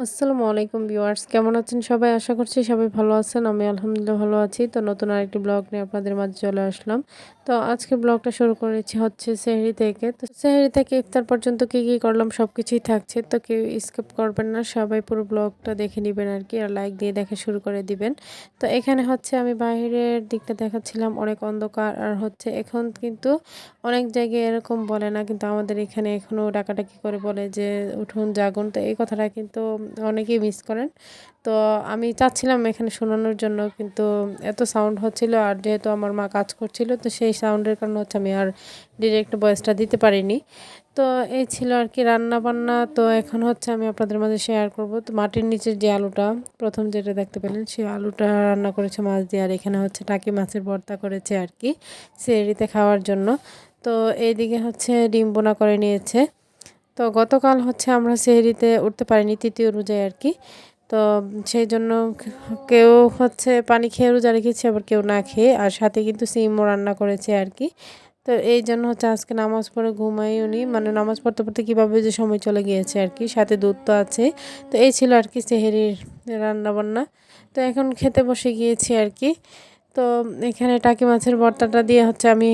আসসালামু আলাইকুম ভিউয়ার্স, কেমন আছেন সবাই? আশা করছি সবাই ভালো আছেন। আমি আলহামদুলিল্লাহ ভালো আছি। তো নতুন আরেকটি ব্লগ নিয়ে আপনাদের মাঝে চলে আসলাম। তো আজকে ব্লগটা শুরু করেছি হচ্ছে সেহরি থেকে। তো সেহরি থেকে ইফতার পর্যন্ত কি করলাম সবকিছুই থাকছে। তো কেউ স্কিপ করবেন না। সবাই পুরো ব্লগটা দেখে নিবেন আরকি। আর লাইক দিয়ে দেখা শুরু করে দিবেন। তো এখানে হচ্ছে আমি বাইরের দিকটা দেখাচ্ছিলাম, অনেক অন্ধকার আর হচ্ছে এখন কিন্তু অনেক জায়গায় এরকম বলে না, কিন্তু আমাদের এখানে এখনও ডাকাডাকি করে বলে যে উঠুন জাগুন। তো এই কথাটা কিন্তু অনেকেই মিস করেন। তো আমি চাচ্ছিলাম এখানে শোনানোর জন্য, কিন্তু এত সাউন্ড হচ্ছিল আর যেহেতু আমার মা কাজ করছিল, তো সেই সাউন্ডের কারণে হচ্ছে আমি আর ডিরেক্ট ভয়েসটা দিতে পারিনি। তো এই ছিল আর কি রান্না বান্না। তো এখন হচ্ছে আমি আপনাদের মাঝে শেয়ার করব। তো মাটির নিচের যে আলুটা প্রথম যেটা দেখতে পেলেন, সেই আলুটা রান্না করেছে মাছ দিয়ে, আর এখানে হচ্ছে টাকি মাছের ভর্তা করেছে আর কি সেহরিতে খাওয়ার জন্য। তো এইদিকে হচ্ছে ডিম বোনা করে নিয়েছে। তো গতকাল হচ্ছে আমরা সেহরিতে উঠতে পারিনি, তৃতীয় রোজায় আর কি। তো সেই জন্য কেউ হচ্ছে পানি খেয়ে রোজা রেখেছে, আবার কেউ না খেয়ে, আর সাথে কিন্তু সিমও রান্না করেছে আর কি। তো এই জন্য হচ্ছে আজকে নামাজ পড়ে ঘুমাইও নি, মানে নামাজ পড়তে পড়তে কীভাবে যে সময় চলে গিয়েছে আর কি, সাথে দুধ তো আছে। তো এই ছিল আর কি সেহরির রান্না বান্না। তো এখন খেতে বসে গিয়েছি আর কি। তো এখানে টাকি মাছের ভর্তাটা দিয়ে হচ্ছে আমি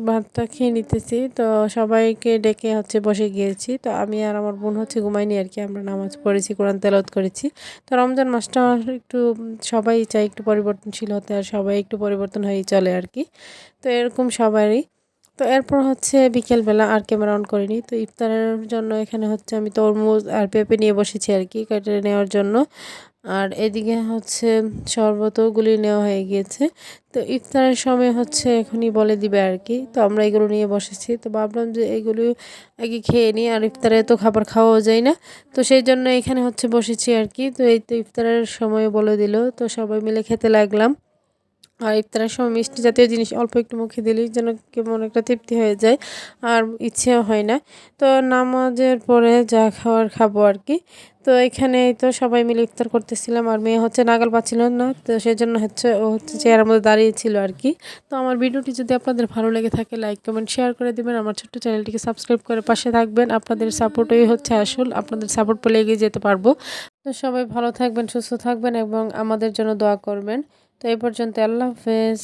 ভাতটা খেয়ে নিতেছি। তো সবাইকে ডেকে হচ্ছে বসে গিয়েছি। তো আমি আর আমার বোন হচ্ছে ঘুমাইনি আর কি, আমরা নামাজ পড়েছি, কোরআন তেলাওয়াত করেছি। তো রমজান মাসটা একটু সবাই চায় একটু পরিবর্তনশীল হতে, আর সবাই একটু পরিবর্তন হয়েই চলে আর কি। তো এরকম সবারই। তো এরপর হচ্ছে বিকেলবেলা আর ক্যামেরা অন করিনি। তো ইফতারের জন্য এখানে হচ্ছে আমি তরমুজ আর পেঁপে নিয়ে বসেছি আর কি কেটে নেওয়ার জন্য। আর এদিকে হচ্ছে শরবতও গুলি নেওয়া হয়ে গিয়েছে। তো ইফতারের সময় হচ্ছে এখনই বলে দিবে আর কি। তো আমরা এগুলো নিয়ে বসেছি। তো ভাবলাম যে এগুলো আগে খেয়ে নিই, আর ইফতারে তো খাবার খাওয়াও যায় না। তো সেই জন্য এখানে হচ্ছে বসেছি আর কি। তো এই তো ইফতারের সময় বলে দিল, তো সবাই মিলে খেতে লাগলাম। আর ইফতারের সময় মিষ্টি জাতীয় জিনিস অল্প একটু মুখে দিলেই যেন কেমন একটা তৃপ্তি হয়ে যায়, আর ইচ্ছেও হয় না। তো নামাজের পরে যা খাওয়ার খাবো আর কি। তো এখানে তো সবাই মিলে ইফতার করতেছিলাম, আর মেয়ে হচ্ছে নাগাল পাচ্ছিল না, তো সেই জন্য হচ্ছে ও হচ্ছে চেয়ারের মধ্যে দাঁড়িয়ে ছিল আর কি। তো আমার ভিডিওটি যদি আপনাদের ভালো লেগে থাকে, লাইক কমেন্ট শেয়ার করে দিবেন, আমার ছোট্ট চ্যানেলটিকে সাবস্ক্রাইব করে পাশে থাকবেন। আপনাদের সাপোর্টই হচ্ছে আসল, আপনাদের সাপোর্ট পেলে এগিয়ে যেতে পারবো। তো সবাই ভালো থাকবেন, সুস্থ থাকবেন এবং আমাদের জন্য দোয়া করবেন। তো এই পর্যন্ত, আল্লাহ হাফেজ।